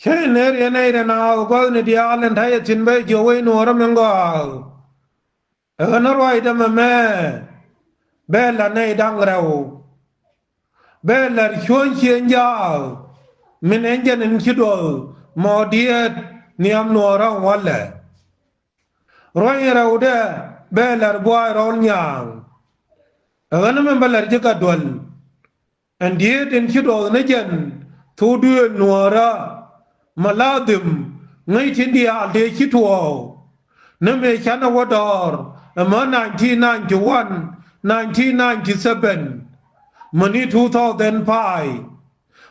ner ye nei na go ne dia len thai chin be jo we no ram ngo na roi da me be la nei dang rau be la chuan chien ya min enjen en chido mo dia niam no ra wala roi rau de be la boy rol nyang na me be la jika dol en dia den chido ne jen thu đưa nuora maladim ngay thiên địa để chi thuở nên về chana wador mà 1991 1997 mani 2005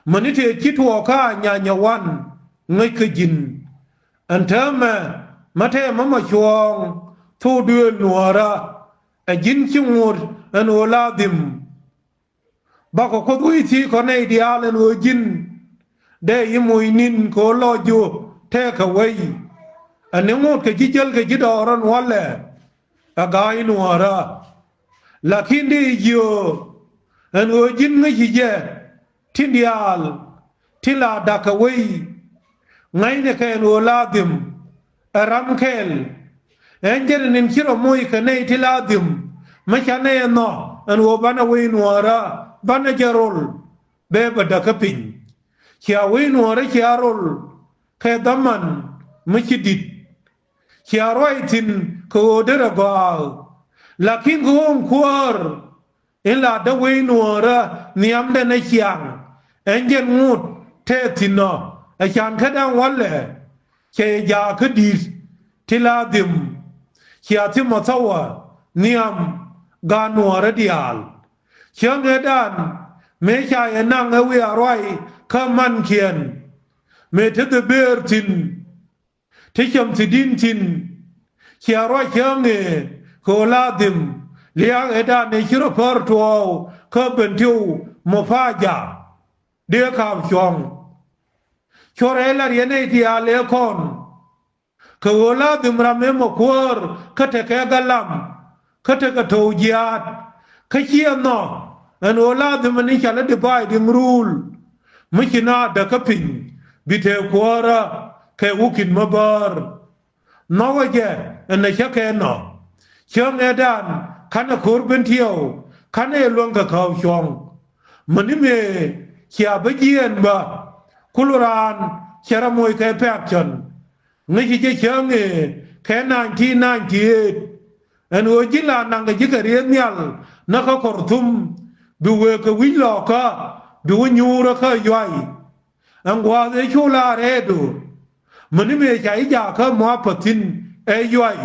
mani thế chi thuở cả nhà wan ngay cái jin anh thơm mà thế mà chuông thu đưa nuora jin chungur anh oladim bako ko tui thi ko nei dia len wo jin de yimui nin ko lo ju take away an ngot ke jijel ke jidoran wala agai nuara lakin di yo an wo jin ngi je tindial tila dakaway ngai ne ke no ladim aram kel enjer nin kiro moy ke nei tiladim ma chane no an wo bana we nuara bana jarol be bada kapin kia we nuara kia rol ke daman mchidit kia roitin ko dera gal lakin ko kwar ila da we nuara niam de na kiang enjen ngut te tino a chan kadang wale ke ya kedis tiladim kia timotawa niam ga nuara dial Chiang edan me chai nang awi arwai kaman kian me tete bertin ticham tidin tin chiaroi chiang e koladim liang edan ne chiro portuo ka bentiu mofaja de kam chong chorela riene dia le kon koladim rame mokwar kate ka galam kate ka tojiat ka chiam no an ola de mani chala de bai de mrul machina da kapin bite kwara ke wukin mabar no waje an na chake no chong edan kana korben tiyo kana elong ka kaw chong mani me chia bagien ba kuluran chara moy ke pekchon ngi je chong e ke 1998 an ojila nang ge ke riel na ka kortum duwe ka wilo ka duwe nyura ka yoy angwa de chula redo mani me chai ja ka mo patin e yoy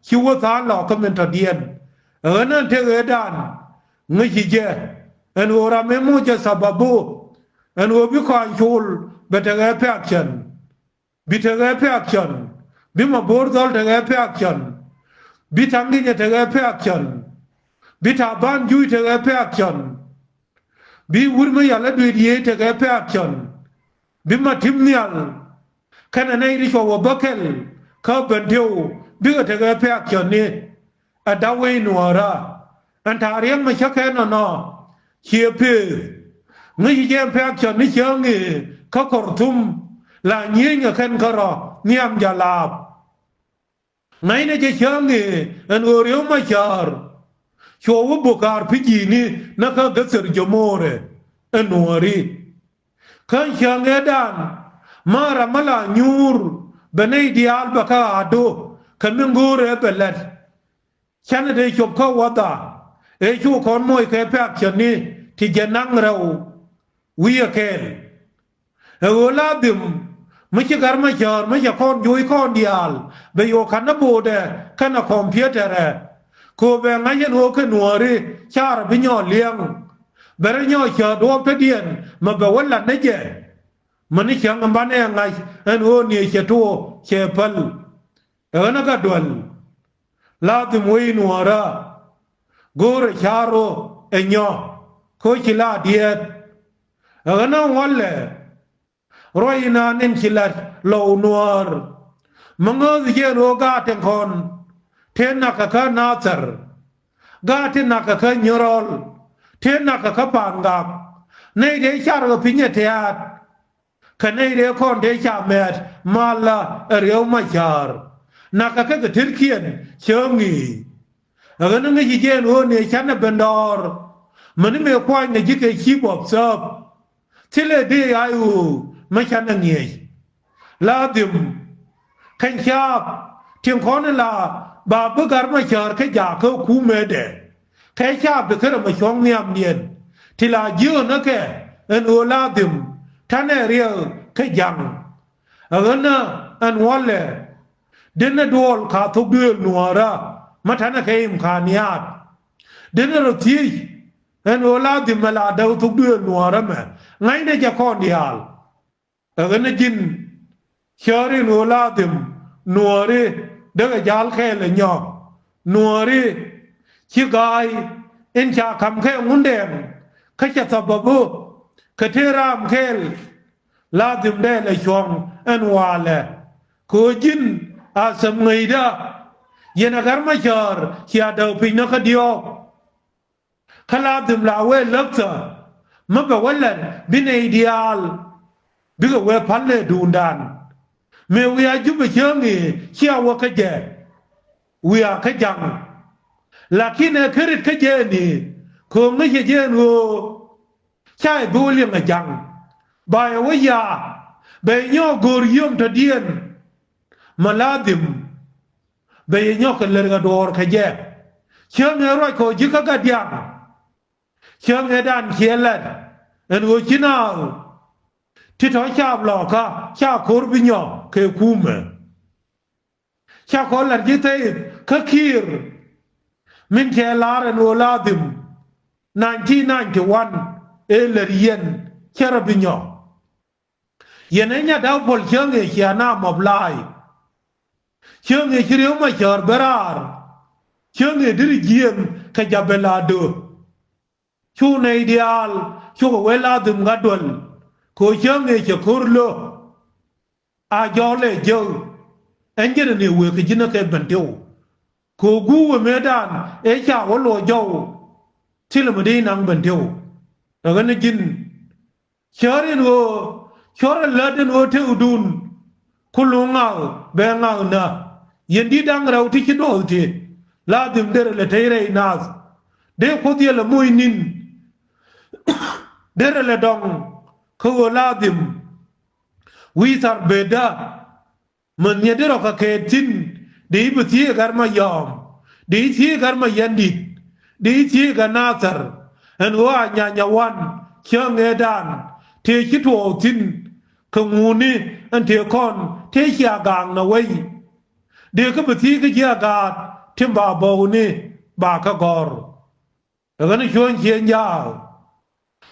chiwa ta lo ka men ta dien ana te edan ngi je en ora me mo je sababu en obi ko chul bete ga action bite ga action bima bordol te ga action bitangi te ga action bita ban jui te ga action bi wurma yalla do diye te ga action bima timnial kana nay ri ko bakel ka bandew bi te ga action ni adawe nuara antariang ma chake no chiepe ngi je action ni changi ka kortum la nyenga kan karo niam jalab nay ne je changi an oriyo ma char Chowo bokar pijini naka gasar jamore enuari kan shangedan mara mala nyur benay dial baka ado kamingure belet chana de chopka wada e chu kon moy ke pak chani ti janang raw wiya ken e oladim michi garma char michi kon joy kon dial be yo kana bode kana computer ko be ngayen ho ke nuari char binyo liang bere nyo cha do pedien ma be wala neje mani chang mbane ngai en ho ni che to che pal ana ka dwal la de moi nuara gore charo enyo ko chila diet ana wala roina nen chilat lo nuar mango je ro ga ten kon tena ka natsar gati naka ka nyorol tena ka pangak nei de char go pinye teat kan ei de kon de cha met mala reu machar na ka ka tirkien chongi aga na ngi je no ne chana bendor mani me kwa ngi ji ke chi bop sop tile de ayu ma chana ngi ladim kan chap tim kon la ba bu gar ma char ka ja ko ku me de kai chap de kar ma chong niam nien tila yu na ke en o ladim tane riel ka jang aga na an wale dena dol ka thok duel nuara matana ke im khaniat dena roti en ola di mala daw thok duel nuara ma ngai ne ja kon dial aga na jin chari ola dim nuari daga jal khele nyo nuari chi gai en cha kam khe ngundem ka cha sababu ka tiram khel ladim de le chong en wale ko jin asam ngaida yena garma char chia daw pin na khadio khalabdim lawe lakta maba wallan bin ideal biga we palle dundan me we ajuba changi chia wa kaje we akajang lakini kirit kaje ni ko ngi je no chai buli ngajang bai wa ya be nyo gor yum to dien maladim be nyok ler ga dor ka je chang ro ko ji ka ga diam chang dan khielan en wo chinao ti tho cha lo ka cha khor bi nyo ke kume cha ko lar ji te ka khir min ke lar en oladim 1991 ler yen chara bi nyo yenenya daw pol chang e chiana moblai chang e chiriu ma chor berar chang e dir giem ka jabelado chu ne ideal chu wela dum gadol ko chang e chakurlo a jole jo engere ne we ka jina ke banteu ko gu medan e cha wolo jo tilmudi nang banteu daga ne jin chorin wo chora laden o te udun kulunga benga na yendi dang raw ti ci dolti ladim dere le tayre nas de ko die le moy nin dere le dong ko ladim wi tar beda man yedero ka ketin de ibti garma yom de ti garma yandi de ti ga nasar en wa nya wan kyangedan te ci to tin ka nguni an te kon te ya gang na wei de ka bati ka ya ga tim ba bo ni ba ka gor ga ni chon chen ya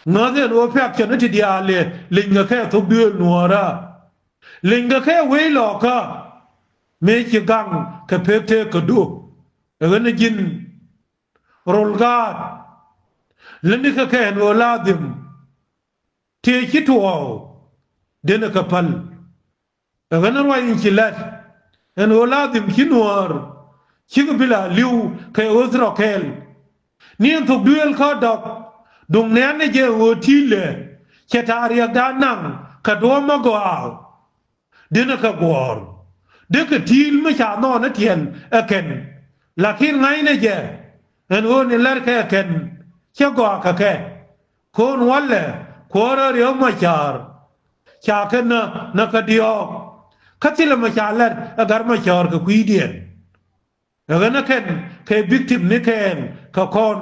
na de no pek chen ti dia le linga ka to bi nuara linga ka wei lo ka me ci gang ka pek te ka du ga ni jin rol ga leni ka ka no ladim te ci to dena kapal agana wa inchilat en oladim kinwar chigo bila liu kay ozro kel nien to duel ka dok dung nene je otile chetari danang ka do mago aw dena ka gor de ka til ma cha no na tien eken lakin ngai ne je en on lar ka eken chago ka ke kon walle kora ryo ma char cha ken na ka dio katila ma chalar agar ma char ka kuidien aga na ken ke victim ne ken ka kon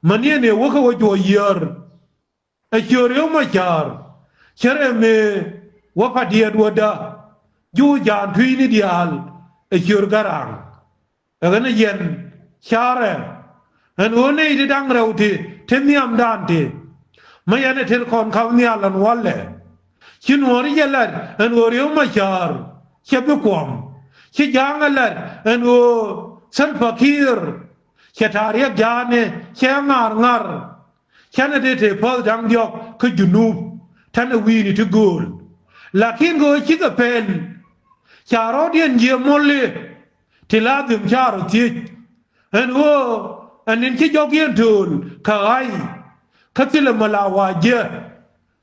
manie ne wo ka wo jo yer a choryo ma char chere me wo pa dia woda ju jan thui ni dial a chor garang aga na yen chare an one ide dang rauti temiam dante mayane tel kon kawnialan walle chinori yelar an oriyo machar chebe kwam chi jangalar an o san fakir chetariya jane chengar ngar chana de te pol dang diok ku junub tan wini to gol lakin go chiga pen charo dien je molle tiladim charo ti an o anin chi jogien tul kai katila malawaje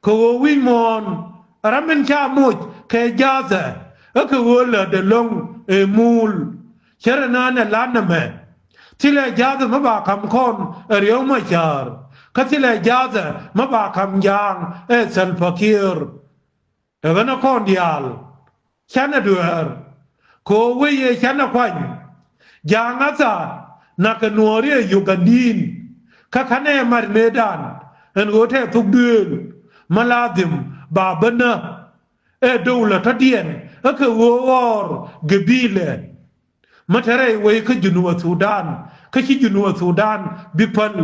ko win mon ramen cha muj ke jaza aka wola de long e mul sharana na lana me tile jaza maba kam kon riyo ma char ka tile jaza maba kam yang e sal fakir e gana kon dial chana duer ko weye chana kwany janga sa na ka nuori yugandin ka kane mar medan en gote tuk dul maladim babana e dawla tadien aka wor gabile matare way ka junuwa sudan ka ci junuwa sudan bipal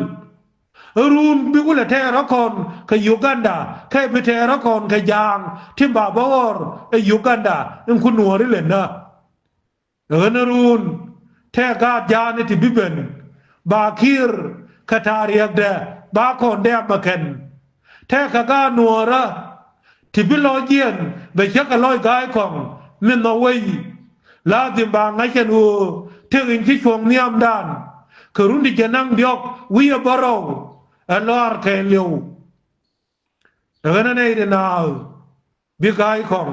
run bi ula te rakon ka uganda ka bi te rakon ka jang timba bawor e uganda en ku nuori le na run te ga jani ti biben bakir katariyak de ba kon de maken te ka ga nuora ti bilogien be chaka loy gai kong min no wei la dim ba ngai chen u te in chi chong niam dan ka run di janang diok wi baro alor ke liu rana nei de na bi gai kong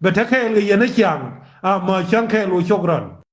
be ta ke li yana chang a ma chang ke lu chokran